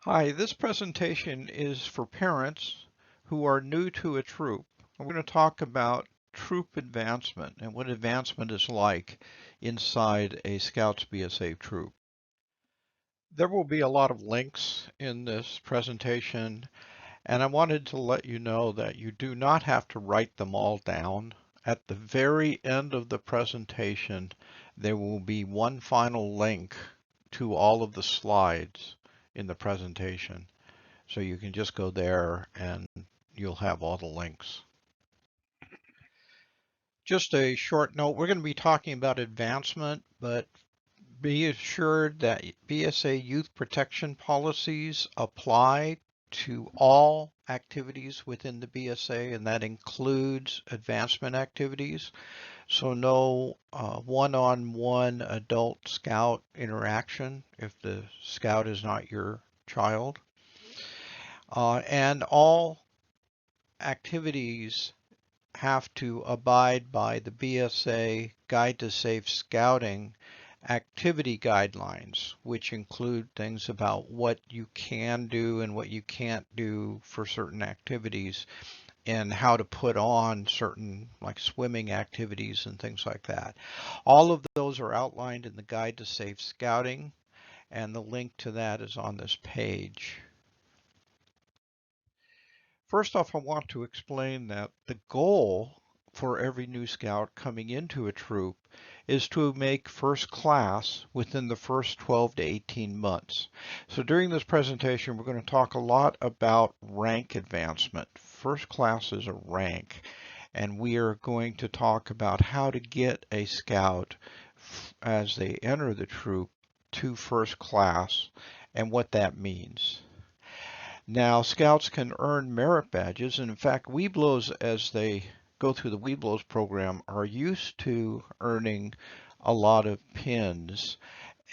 Hi, this presentation is for parents who are new to a troop. We're going to talk about troop advancement and what advancement is like inside a Scouts BSA troop. There will be a lot of links in this presentation, and I wanted to let you know that you do not have to write them all down. At the very end of the presentation, there will be one final link to all of the slides in the presentation. So you can just go there and you'll have all the links. Just a short note, we're going to be talking about advancement, but be assured that BSA youth protection policies apply to all activities within the BSA, and that includes advancement activities. So no one-on-one adult scout interaction if the scout is not your child. And all activities have to abide by the BSA Guide to Safe Scouting activity guidelines, which include things about what you can do and what you can't do for certain activities and how to put on certain like swimming activities and things like that. All of those are outlined in the Guide to Safe Scouting, and the link to that is on this page. First off, I want to explain that the goal for every new scout coming into a troop is to make first class within the first 12 to 18 months. So during this presentation, we're going to talk a lot about rank advancement. First class is a rank, and we are going to talk about how to get a scout as they enter the troop to first class and what that means. Now, scouts can earn merit badges, and in fact, Webelos, as they go through the Webelos program, are used to earning a lot of pins,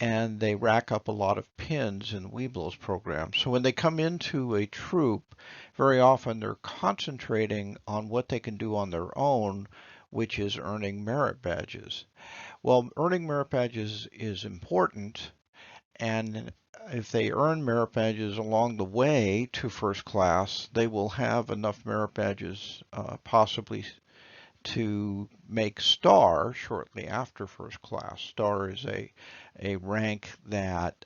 and they rack up a lot of pins in the Webelos program. So when they come into a troop, very often they're concentrating on what they can do on their own, which is earning merit badges. Well, earning merit badges is important, and if they earn merit badges along the way to first class, they will have enough merit badges possibly to make star shortly after first class. Star is a rank that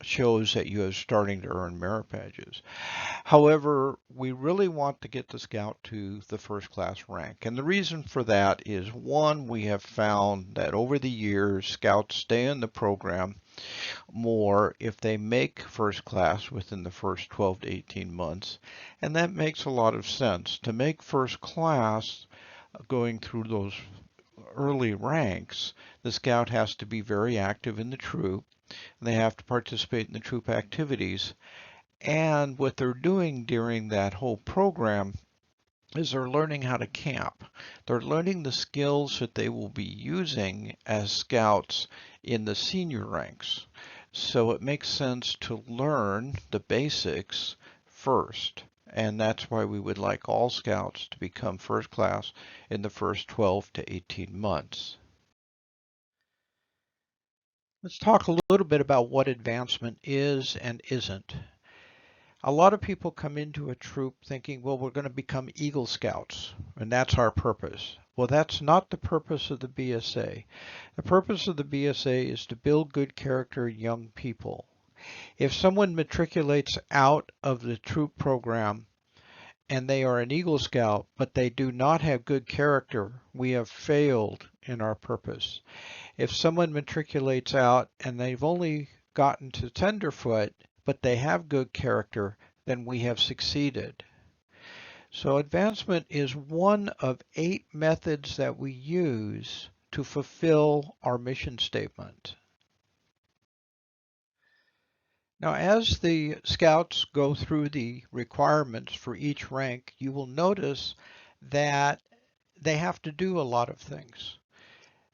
shows that you are starting to earn merit badges. However, we really want to get the scout to the first class rank. And the reason for that is, one, we have found that over the years, scouts stay in the program more if they make first class within the first 12 to 18 months. And that makes a lot of sense. To make first class going through those early ranks, the scout has to be very active in the troop. They have to participate in the troop activities. And what they're doing during that whole program is they're learning how to camp. They're learning the skills that they will be using as scouts in the senior ranks. So it makes sense to learn the basics first. And that's why we would like all scouts to become first class in the first 12 to 18 months. Let's talk a little bit about what advancement is and isn't. A lot of people come into a troop thinking, well, we're going to become Eagle Scouts, and that's our purpose. Well, that's not the purpose of the BSA. The purpose of the BSA is to build good character young people. If someone matriculates out of the troop program and they are an Eagle Scout, but they do not have good character, we have failed in our purpose. If someone matriculates out and they've only gotten to tenderfoot, but they have good character, then we have succeeded. So advancement is one of 8 methods that we use to fulfill our mission statement. Now, as the scouts go through the requirements for each rank, you will notice that they have to do a lot of things.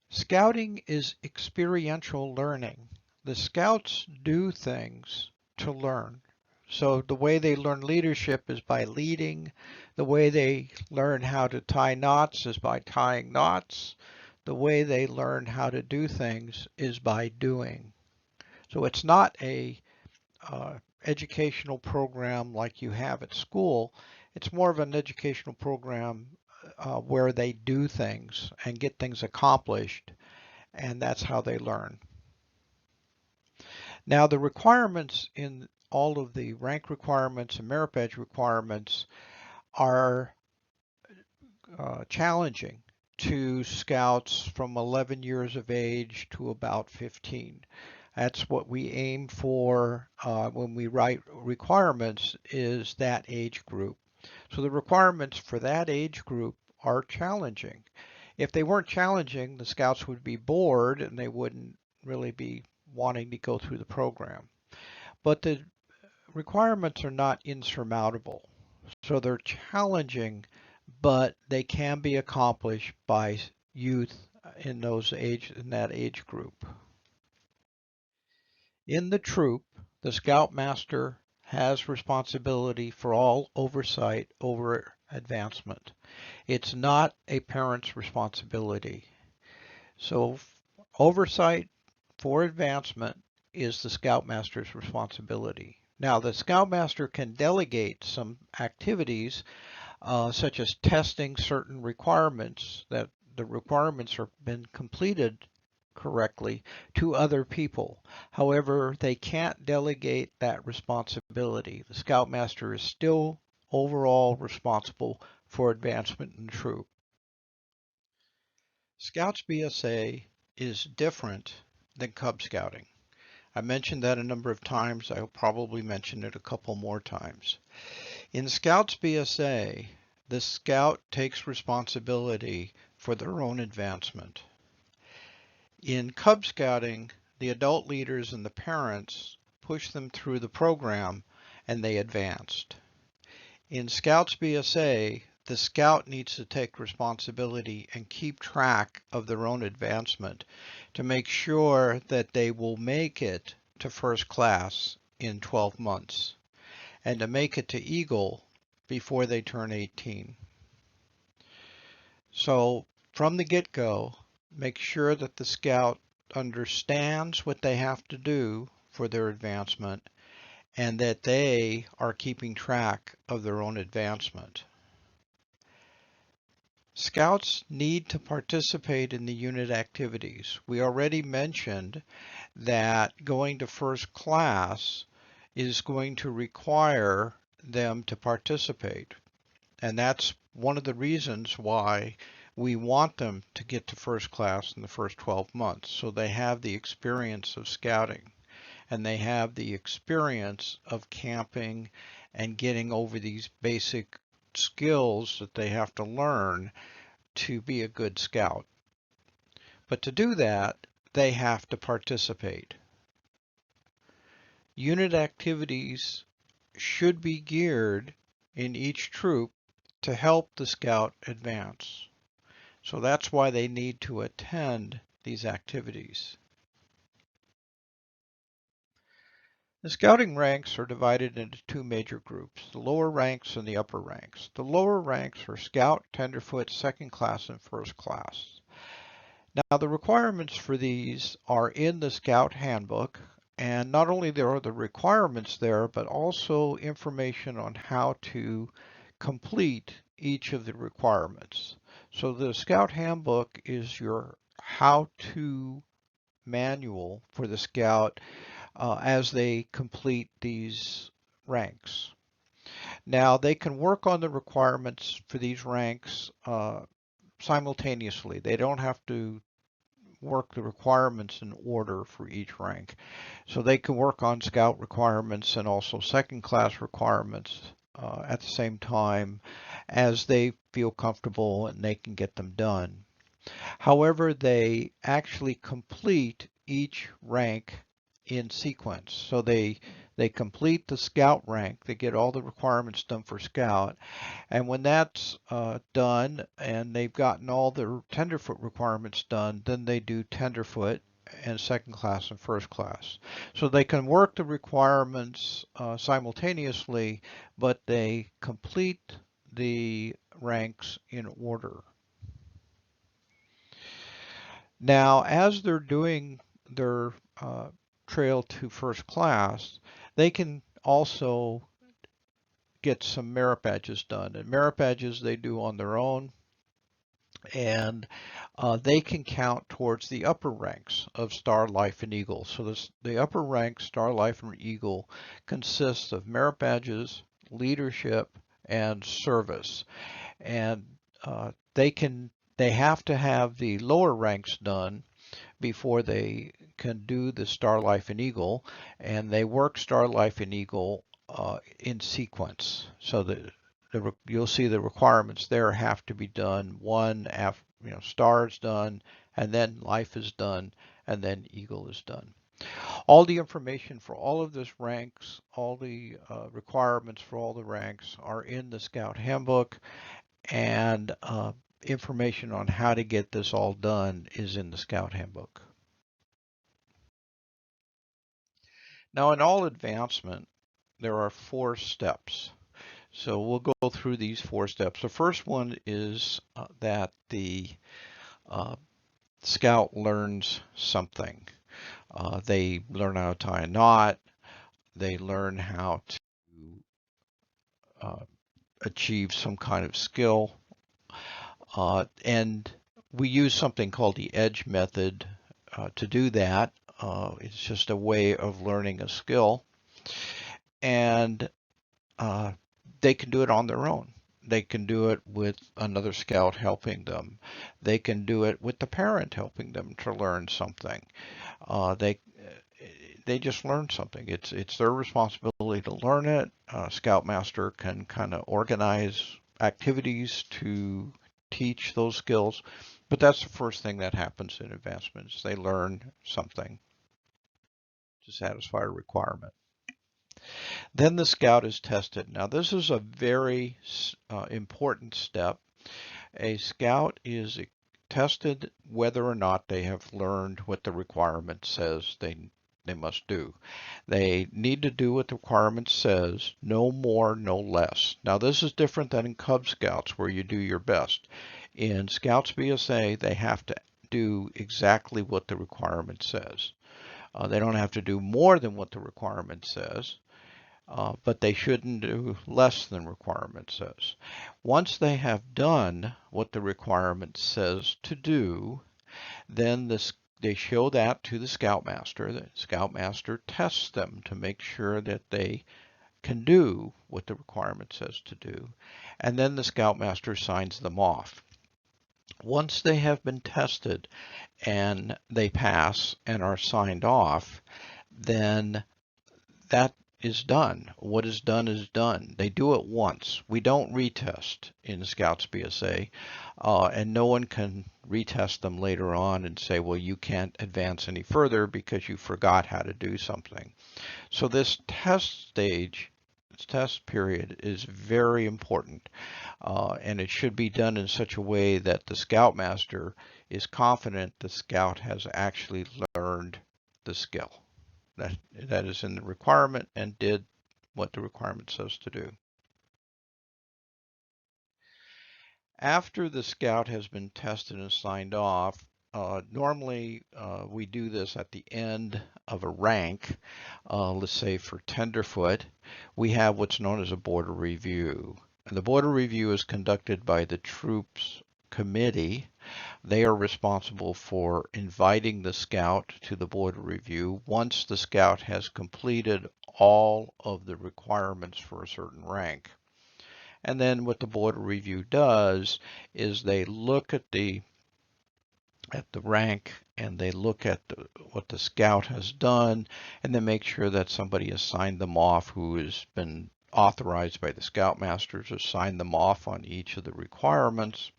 Scouting is experiential learning. The scouts do things to learn. So the way they learn leadership is by leading. The way they learn how to tie knots is by tying knots. The way they learn how to do things is by doing. So it's not a educational program like you have at school. It's more of an educational program where they do things and get things accomplished, and that's how they learn. Now, the requirements in all of the rank requirements and merit badge requirements are challenging to scouts from 11 years of age to about 15. That's what we aim for when we write requirements, is that age group. So the requirements for that age group are challenging. If they weren't challenging, the scouts would be bored and they wouldn't really be wanting to go through the program. But the requirements are not insurmountable. So they're challenging, but they can be accomplished by youth in that age group. In the troop, the scoutmaster has responsibility for all oversight over advancement. It's not a parent's responsibility. So oversight for advancement is the scoutmaster's responsibility. Now, the scoutmaster can delegate some activities such as testing certain requirements, that the requirements have been completed correctly, to other people. However, they can't delegate that responsibility. The scoutmaster is still overall responsible for advancement in the troop. Scouts BSA is different than Cub Scouting. I mentioned that a number of times. I'll probably mention it a couple more times. In Scouts BSA, the scout takes responsibility for their own advancement. In Cub Scouting, the adult leaders and the parents push them through the program and they advanced. In Scouts BSA, the scout needs to take responsibility and keep track of their own advancement to make sure that they will make it to first class in 12 months and to make it to Eagle before they turn 18. So from the get-go, make sure that the scout understands what they have to do for their advancement and that they are keeping track of their own advancement. Scouts need to participate in the unit activities. We already mentioned that going to first class is going to require them to participate. And that's one of the reasons why we want them to get to first class in the first 12 months, so they have the experience of scouting and they have the experience of camping and getting over these basic skills that they have to learn to be a good scout. But to do that, they have to participate. Unit activities should be geared in each troop to help the scout advance. So that's why they need to attend these activities. The scouting ranks are divided into two major groups, the lower ranks and the upper ranks. The lower ranks are Scout, Tenderfoot, Second Class, and First Class. Now the requirements for these are in the Scout Handbook, and not only there are the requirements there, but also information on how to complete each of the requirements. So the Scout Handbook is your how-to manual for the Scout as they complete these ranks. Now they can work on the requirements for these ranks simultaneously. They don't have to work the requirements in order for each rank. So they can work on Scout requirements and also second class requirements at the same time as they feel comfortable and they can get them done. However, they actually complete each rank in sequence. So they complete the Scout rank, they get all the requirements done for Scout, and when that's done and they've gotten all the Tenderfoot requirements done, then they do Tenderfoot and Second Class and First Class. So they can work the requirements simultaneously, but they complete the ranks in order. Now, as they're doing their trail to first class, they can also get some merit badges done. And merit badges they do on their own, and they can count towards the upper ranks of Star, Life, and Eagle. So the upper rank, Star, Life, and Eagle, consists of merit badges, leadership, and service. And they have to have the lower ranks done before they can do the Star, Life, and Eagle, and they work Star, Life, and Eagle in sequence. So you'll see the requirements there have to be done one after, Star is done, and then Life is done, and then Eagle is done. All the information for all of this ranks, all the requirements for all the ranks are in the Scout Handbook, and information on how to get this all done is in the Scout Handbook. Now, in all advancement, there are 4 steps. So we'll go through these 4 steps. The first one is that the scout learns something. They learn how to tie a knot. They learn how to achieve some kind of skill. And we use something called the EDGE method to do that. It's just a way of learning a skill. And they can do it on their own. They can do it with another scout helping them. They can do it with the parent helping them to learn something. They just learn something. It's their responsibility to learn it. Scoutmaster can kind of organize activities to teach those skills, but that's the first thing that happens in advancements. They learn something to satisfy a requirement. Then the scout is tested. Now this is a very important step. A scout is tested whether or not they have learned what the requirement says they must do. They need to do what the requirement says, no more, no less. Now this is different than in Cub Scouts where you do your best. In Scouts BSA, they have to do exactly what the requirement says. They don't have to do more than what the requirement says. But they shouldn't do less than requirement says. Once they have done what the requirement says to do, then they show that to the Scoutmaster. The Scoutmaster tests them to make sure that they can do what the requirement says to do, and then the Scoutmaster signs them off. Once they have been tested and they pass and are signed off, then that is done. What is done is done. They do it once. We don't retest in Scouts BSA, and no one can retest them later on and say, well, you can't advance any further because you forgot how to do something. So this test stage, this test period is very important, and it should be done in such a way that the Scoutmaster is confident the scout has actually learned the skill that is in the requirement and did what the requirement says to do. After the scout has been tested and signed off, normally we do this at the end of a rank. Let's say for tenderfoot, we have what's known as a border review. And the border review is conducted by the troops committee. They are responsible for inviting the scout to the border review once the scout has completed all of the requirements for a certain rank. And then what the border review does is they look at the rank and they look at what the scout has done, and they make sure that somebody has signed them off who has been authorized by the Scoutmasters to sign them off on each of the requirements,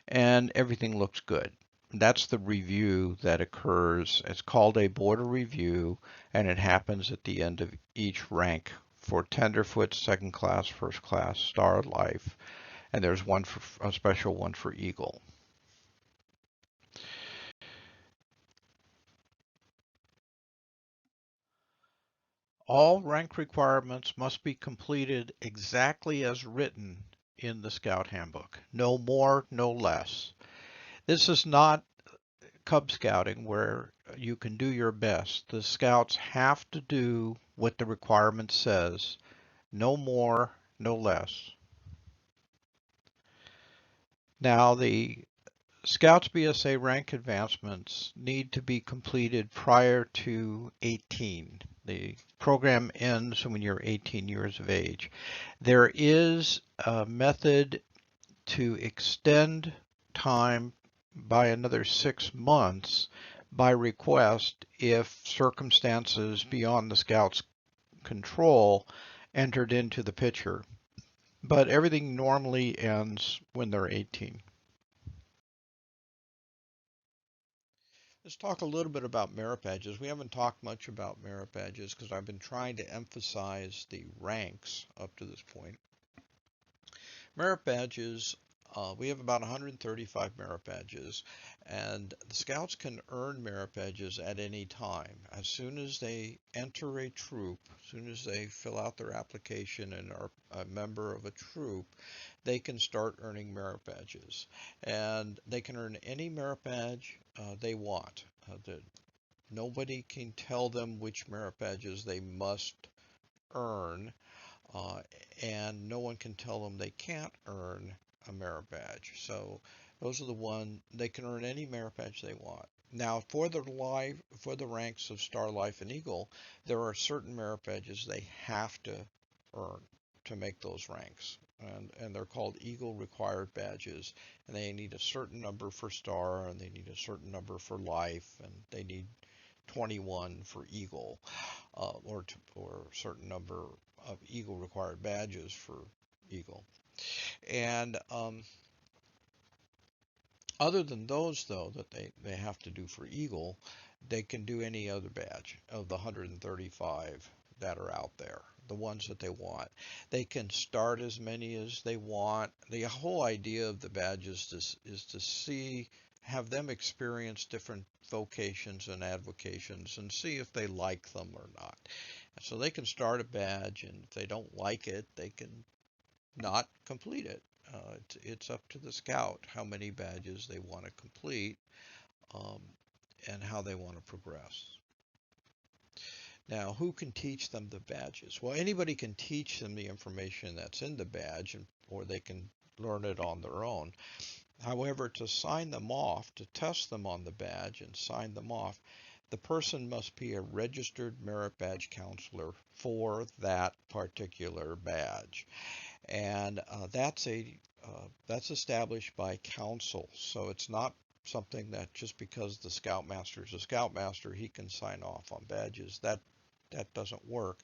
and everything looks good. That's the review that occurs. It's called a border review, and it happens at the end of each rank for tenderfoot, second class, first class, Star, Life, and there's one for a special one for Eagle. All rank requirements must be completed exactly as written in the Scout Handbook. No more, no less. This is not Cub Scouting where you can do your best. The scouts have to do what the requirement says, no more, no less. Now, the Scouts BSA rank advancements need to be completed prior to 18. The program ends when you're 18 years of age. There is a method to extend time by another 6 months by request if circumstances beyond the Scouts' control entered into the picture. But everything normally ends when they're 18. Let's talk a little bit about merit badges. We haven't talked much about merit badges because I've been trying to emphasize the ranks up to this point. Merit badges, we have about 135 merit badges, and the Scouts can earn merit badges at any time. As soon as they enter a troop, as soon as they fill out their application and are a member of a troop, they can start earning merit badges. And they can earn any merit badge they want. Nobody can tell them which merit badges they must earn, uh, and no one can tell them they can't earn a merit badge. So those are the one they can earn any merit badge they want. Now for the ranks of Star, Life, and Eagle, there are certain merit badges they have to earn to make those ranks. And they're called Eagle required badges, and they need a certain number for Star, and they need a certain number for Life, and they need 21 for Eagle, or a certain number of Eagle required badges for Eagle. And other than those, though, that they have to do for Eagle, they can do any other badge of the 135 that are out there, the ones that they want. They can start as many as they want. The whole idea of the badges is to have them experience different vocations and avocations and see if they like them or not. So they can start a badge, and if they don't like it, they can not complete it. It's up to the scout how many badges they want to complete, um, and how they want to progress. Now, who can teach them the badges? Well, anybody can teach them the information that's in the badge, or they can learn it on their own. However, to sign them off, to test them on the badge and sign them off, the person must be a registered merit badge counselor for that particular badge. And that's established by council. So it's not something that just because the scoutmaster is a scoutmaster, he can sign off on badges. That doesn't work.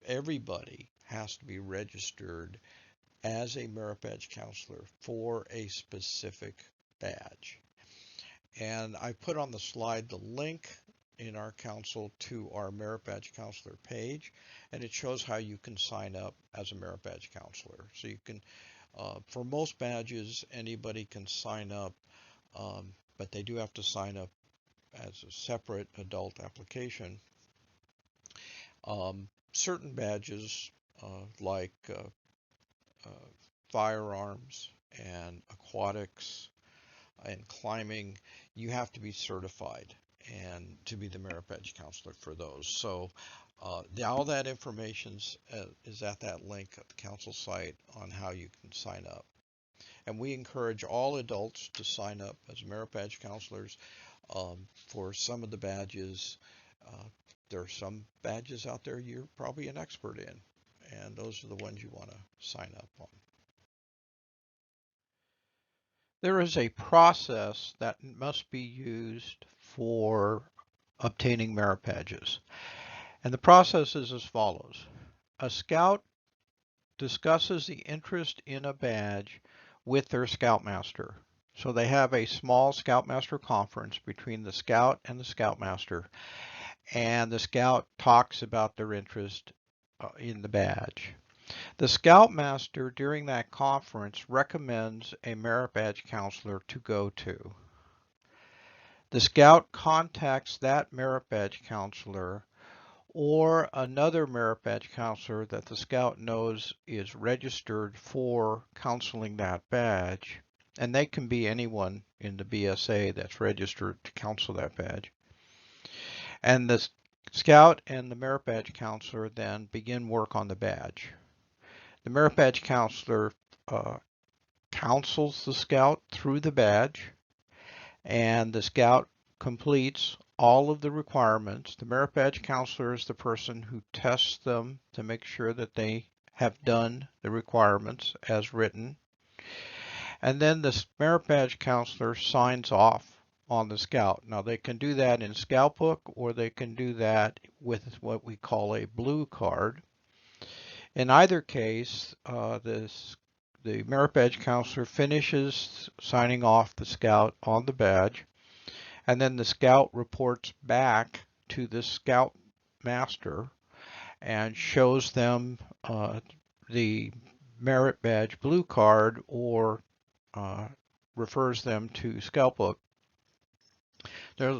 Everybody has to be registered as a merit badge counselor for a specific badge. And I put on the slide the link in our council to our merit badge counselor page, and it shows how you can sign up as a merit badge counselor. So you can, for most badges, anybody can sign up, but they do have to sign up as a separate adult application. Certain badges, like firearms and aquatics and climbing, you have to be certified and to be the merit badge counselor for those. So all that information is at that link at the council site on how you can sign up. And we encourage all adults to sign up as merit badge counselors for some of the badges. There are some badges out there you're probably an expert in, and those are the ones you want to sign up on. There is a process that must be used for obtaining merit badges. And the process is as follows. A scout discusses the interest in a badge with their scoutmaster. So they have a small scoutmaster conference between the scout and the scoutmaster, and the scout talks about their interest in the badge. The Scoutmaster during that conference recommends a merit badge counselor to go to. The Scout contacts that merit badge counselor or another merit badge counselor that the Scout knows is registered for counseling that badge, and they can be anyone in the BSA that's registered to counsel that badge. And the Scout and the Merit Badge Counselor then begin work on the badge. The Merit Badge Counselor counsels the Scout through the badge, and the Scout completes all of the requirements. The Merit Badge Counselor is the person who tests them to make sure that they have done the requirements as written. And then the Merit Badge Counselor signs off on the Scout. Now they can do that in Scoutbook, or they can do that with what we call a blue card. In either case, the Merit Badge Counselor finishes signing off the Scout on the badge, and then the Scout reports back to the Scout Master and shows them the Merit Badge blue card, or refers them to Scoutbook.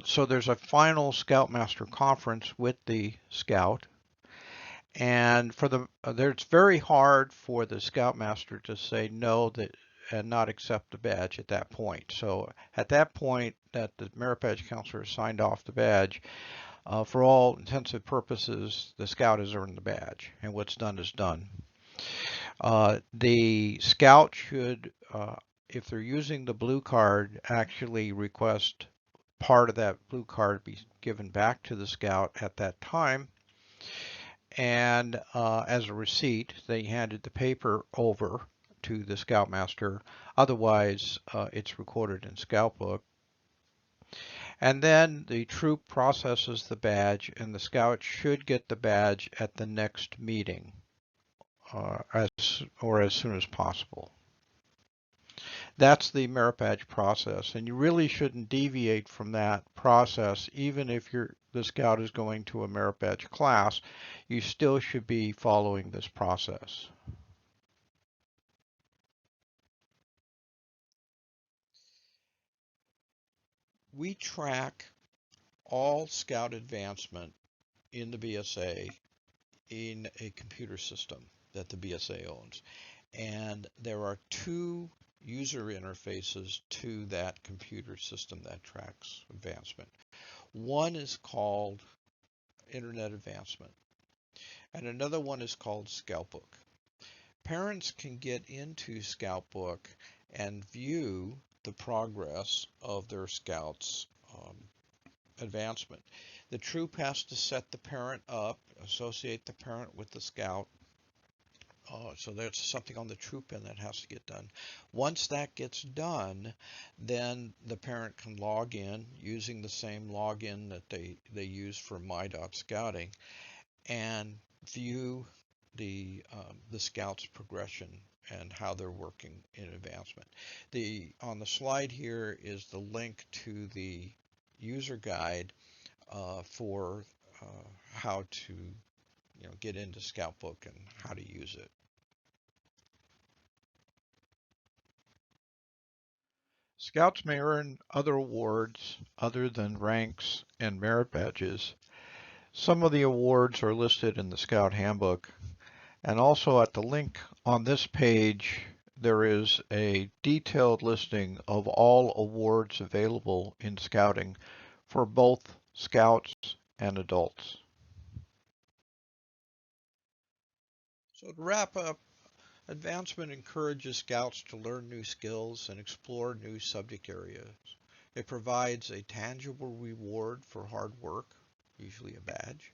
So there's a final Scoutmaster conference with the Scout, and it's very hard for the Scoutmaster to say no and not accept the badge at that point. So at that point that the Merit Badge Counselor has signed off the badge, for all intents and purposes, the Scout has earned the badge, and what's done is done. The Scout should, if they're using the blue card, actually request part of that blue card be given back to the Scout at that time. And as a receipt, they handed the paper over to the Scoutmaster. Otherwise, it's recorded in Scoutbook. And then the troop processes the badge, and the Scout should get the badge at the next meeting, as soon as possible. That's the Merit Badge process, and you really shouldn't deviate from that process. Even if the Scout is going to a Merit Badge class, you still should be following this process. We track all Scout advancement in the BSA in a computer system that the BSA owns, and there are two user interfaces to that computer system that tracks advancement. One is called Internet Advancement, and another one is called Scoutbook. Parents can get into Scoutbook and view the progress of their Scouts advancement. The troop has to set the parent up, associate the parent with the Scout. So there's something on the troop end that has to get done. Once that gets done, then the parent can log in using the same login that they use for My.Scouting and view the Scouts progression and how they're working in advancement. On the slide here is the link to the user guide for how to get into Scoutbook and how to use it. Scouts may earn other awards other than ranks and merit badges. Some of the awards are listed in the Scout Handbook, and also at the link on this page there is a detailed listing of all awards available in Scouting for both Scouts and adults. So to wrap up, advancement encourages Scouts to learn new skills and explore new subject areas. It provides a tangible reward for hard work, usually a badge.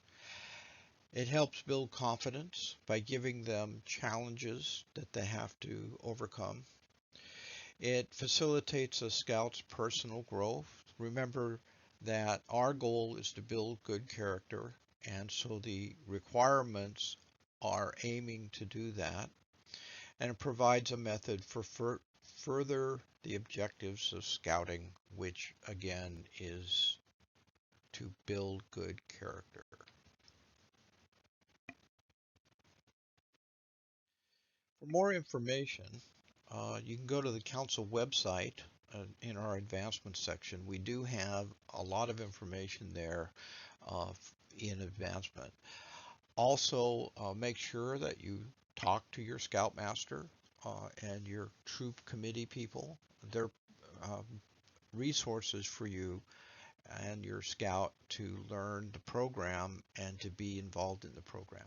It helps build confidence by giving them challenges that they have to overcome. It facilitates a Scout's personal growth. Remember that our goal is to build good character, and so the requirements are aiming to do that. And it provides a method for further the objectives of Scouting, which again is to build good character. For more information, you can go to the Council website. In our advancement section, we do have a lot of information there in advancement. Also, make sure that you talk to your Scoutmaster and your troop committee people. They're um, resources for you and your scout to learn the program and to be involved in the program.